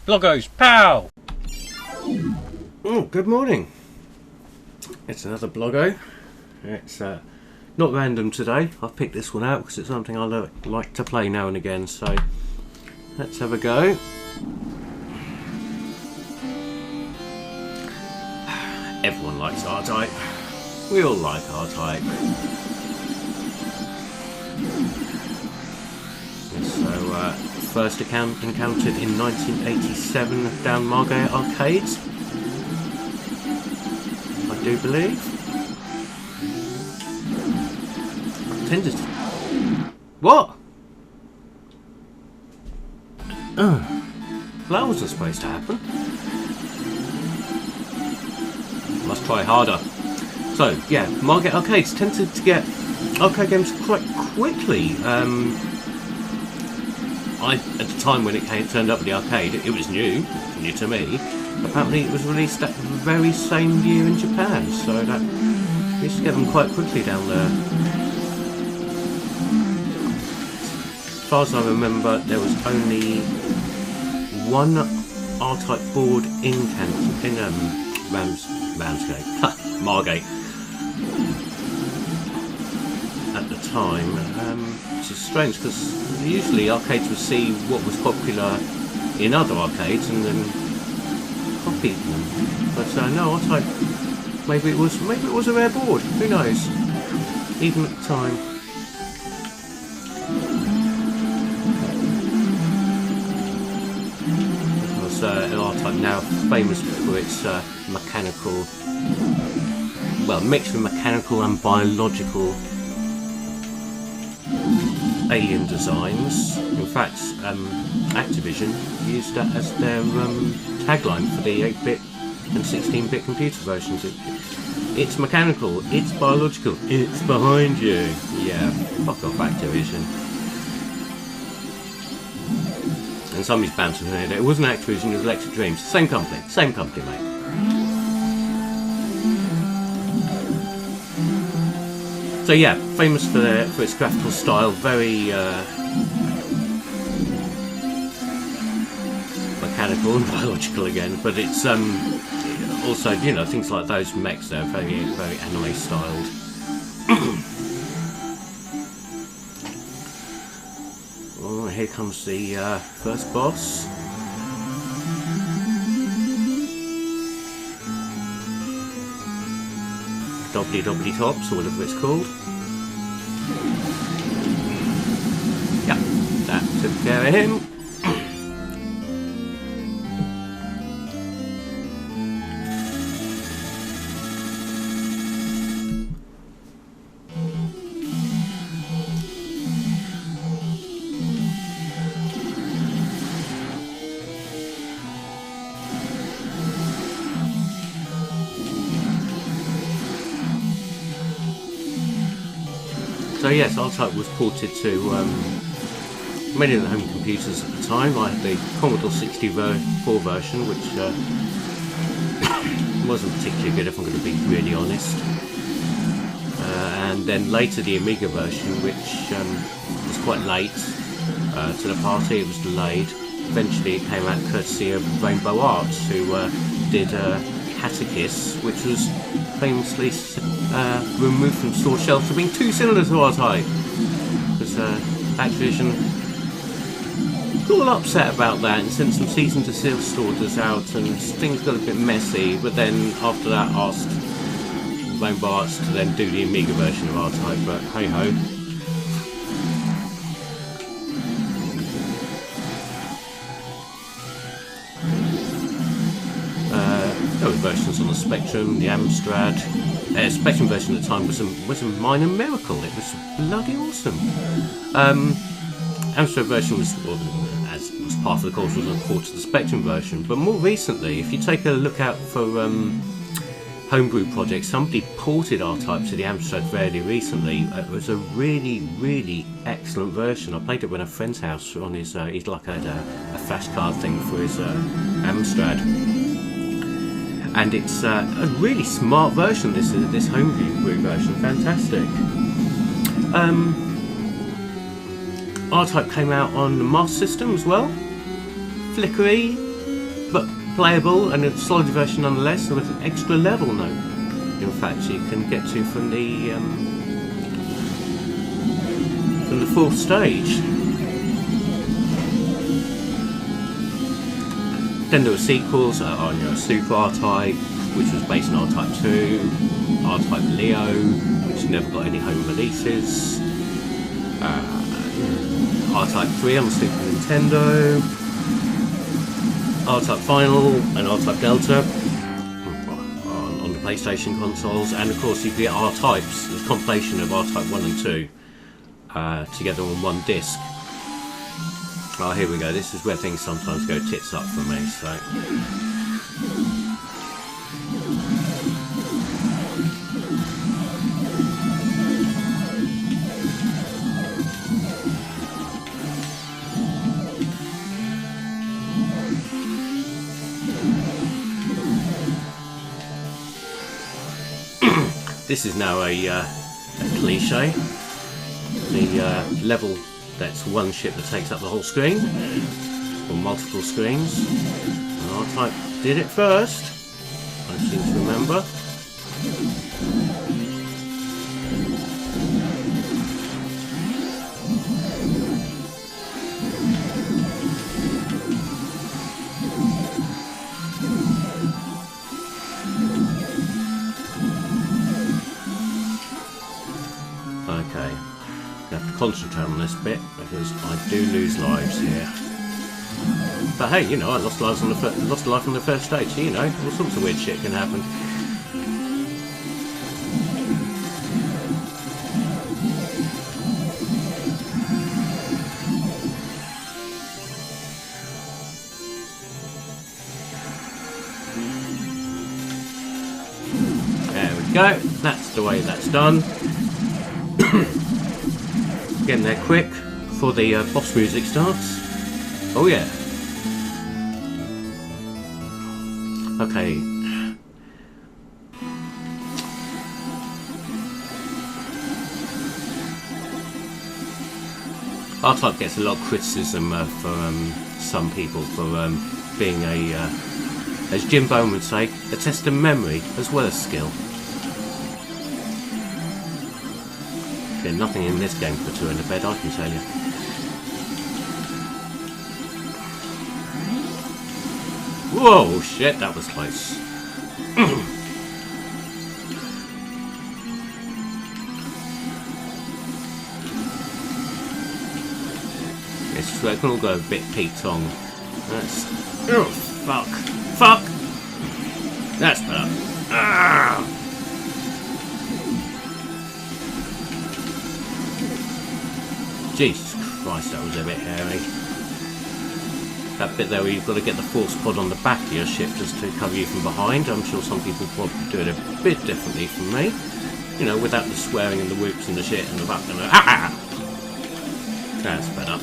Bloggo's POW! Oh, good morning. It's another Bloggo. It's not random today. I've picked this one out because it's something I like to play now and again, so let's have a go. Everyone likes R-Type. We all like R-Type. So, first encountered in 1987 down Margate Arcades, I do believe. Tended to... What? Oh, that wasn't supposed to happen. Must try harder. So, yeah, Margate Arcades tended to get arcade games quite quickly. At the time when it turned up at the arcade, it was new to me. Apparently it was released that very same year in Japan, so that we used to get them quite quickly down there. As far as I remember, there was only one R-Type board in Margate at the time, which is strange because usually arcades would see what was popular in other arcades and then copy them. But no, R-Type, maybe it was a rare board. Who knows? Even at the time. Because R-Type now famous for its mechanical, well, mixed with mechanical and biological alien designs. In fact, Activision used that as their tagline for the 8-bit and 16-bit computer versions. It's mechanical, it's biological, it's behind you. Yeah, fuck off Activision. And somebody's bouncing here. It wasn't Activision, it was Electric Dreams. Same company, mate. So yeah, famous for its graphical style, very mechanical and biological again, but it's also, you know, things like those mechs there, very anime styled. Oh, here comes the first boss. Dobbly Tops, or whatever it's called. Yeah, that took care of him. So yes, R-Type was ported to many of the home computers at the time. I had the Commodore 64 version, which wasn't particularly good if I'm going to be really honest. And then later the Amiga version, which was quite late to the party. It was delayed. Eventually it came out courtesy of Rainbow Arts, who did Catechis, which was famously removed from store shelves for being too similar to R-Type. Because Activision got all upset about that and sent some cease and desist orders out, and things got a bit messy. But then after that, asked Rainbow Arts to then do the Amiga version of R-Type. But hey ho. There were versions on the Spectrum, the Amstrad. Spectrum version at the time was a minor miracle. It was bloody awesome. Amstrad version was, well, as was part of the course, was a port to the Spectrum version. But more recently, if you take a look out for homebrew projects, somebody ported R-Type to the Amstrad fairly recently. It was a really excellent version. I played it at a friend's house on his. He's like had a flash card thing for his Amstrad. And it's a really smart version. This homebrew version, fantastic. R-Type came out on the Master System as well. Flickery, but playable and a solid version nonetheless, with an extra level note. In fact, you can get to from the 4th stage. Then there were sequels on Super R-Type, which was based on R-Type 2, R-Type Leo, which never got any home releases, R-Type 3 on the Super Nintendo, R-Type Final and R-Type Delta on the PlayStation consoles, and of course you could get R-Types, the compilation of R-Type 1 and 2 together on one disc. Oh, here we go. This is where things sometimes go tits up for me, so... This is now a cliche. The level that's one ship that takes up the whole screen, or multiple screens. R-Type did it first, I seem to remember. Okay. I have to concentrate on this bit because I do lose lives here. But hey, you know, I lost lives on lost life on the first stage. So, you know, all sorts of weird shit can happen. There we go. That's the way that's done. Getting there quick before the boss music starts. Oh yeah. Okay. R-Type gets a lot of criticism from some people for being a, as Jim Bone would say, a test of memory as well as skill. Nothing in this game for two in the bed, I can tell you. Whoa, shit, that was close. Yes, so it can all go a bit Pete-tong. That's... Oh, fuck. Fuck! That's better. Ah! Jesus Christ, that was a bit hairy. That bit there where you've got to get the force pod on the back of your ship just to cover you from behind. I'm sure some people probably do it a bit differently from me. You know, without the swearing and the whoops and the shit and the back and the... Ah! That's better.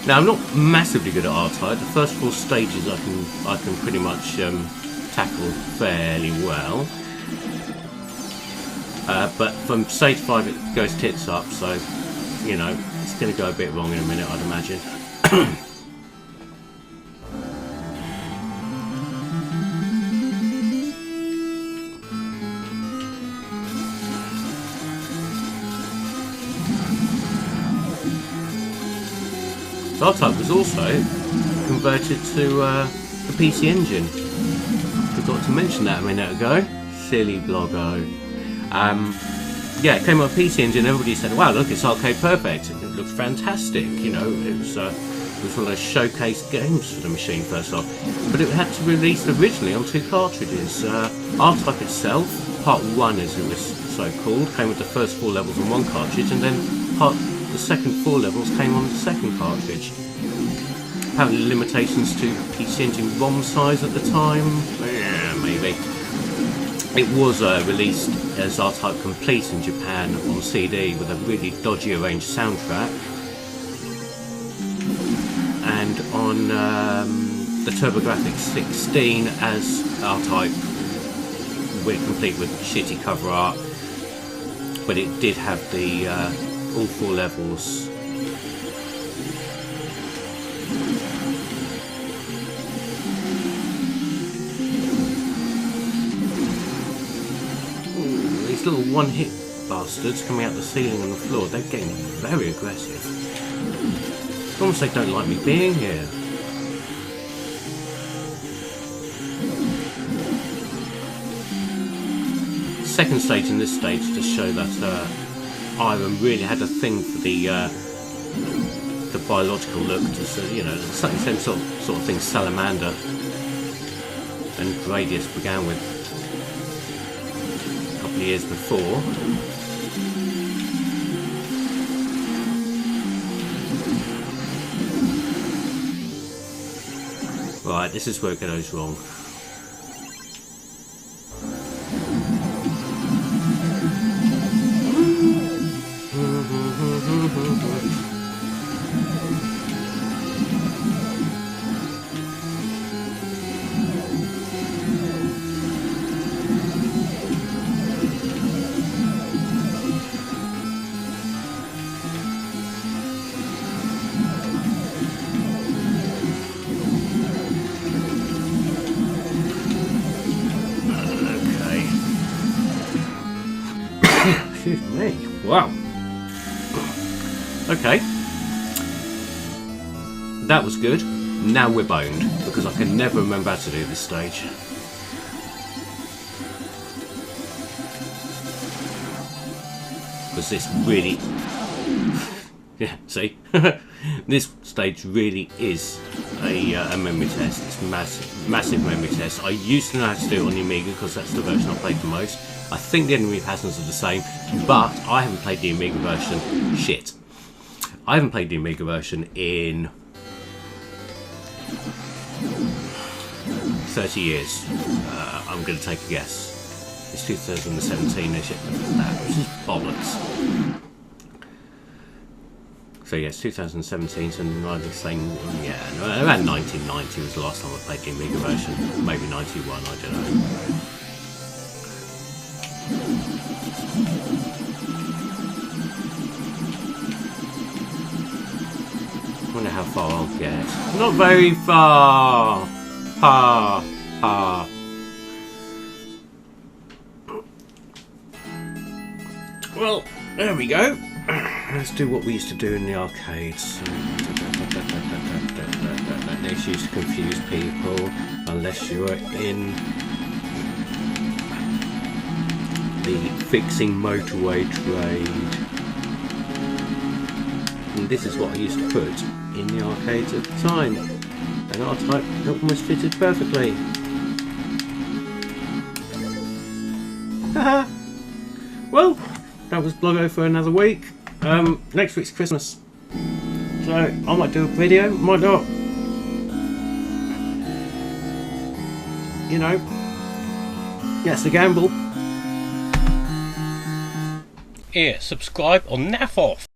Now, I'm not massively good at R-Type. The first 4 stages I can pretty much tackle fairly well. But from stage 5 it goes tits up, so, you know, it's going to go a bit wrong in a minute, I'd imagine. R-Type was also converted to the PC Engine. Forgot to mention that a minute ago. Silly Bloggo. Yeah, it came on PC Engine. Everybody said, "Wow, look, it's arcade perfect. It looks fantastic." You know, it was one of those showcase games for the machine first off. But it had to be released originally on 2 cartridges. R-Type itself, Part 1 as it was so called, came with the first 4 levels on 1 cartridge, and then the second 4 levels came on the second cartridge. Apparently limitations to PC Engine ROM size at the time? Yeah, maybe. It was released as R-Type Complete in Japan on CD with a really dodgy arranged soundtrack. And on the TurboGrafx 16 as R-Type complete with shitty cover art, but it did have the all 4 levels. Ooh, these little one-hit bastards coming out the ceiling and the floor, they're getting very aggressive. It's almost like they don't like me being here. Second stage in this stage to show that Irem really had a thing for the biological look, to, you know, same sort of thing Salamander and Gradius began with a couple of years before. Right, this is where it goes wrong. Excuse me. Wow. Okay. That was good. Now we're boned, because I can never remember how to do this stage. Because this really... yeah, see? This stage really is a memory test. It's massive memory test. I used to know how to do it on the Amiga because that's the version I played the most. I think the enemy patterns are the same, but I haven't played the Amiga version. Shit. I haven't played the Amiga version in 30 years. I'm going to take a guess. It's 2017, they shipped that, which is bollocks. So yes, 2017, so I'm saying, yeah, around 1990 was the last time I played the Amiga version. Maybe 91, I don't know. I wonder how far I'll get. Not very far! Ha! Ha! Well, there we go. Let's do what we used to do in the arcades. This used to confuse people unless you were in the fixing motorway trade. And this is what I used to put in the arcades at the time. And R-Type almost fitted perfectly. Haha! Well, that was Bloggo for another week. Next week's Christmas. So, I might do a video, might not. You know, that's a gamble. Here, subscribe or naff off.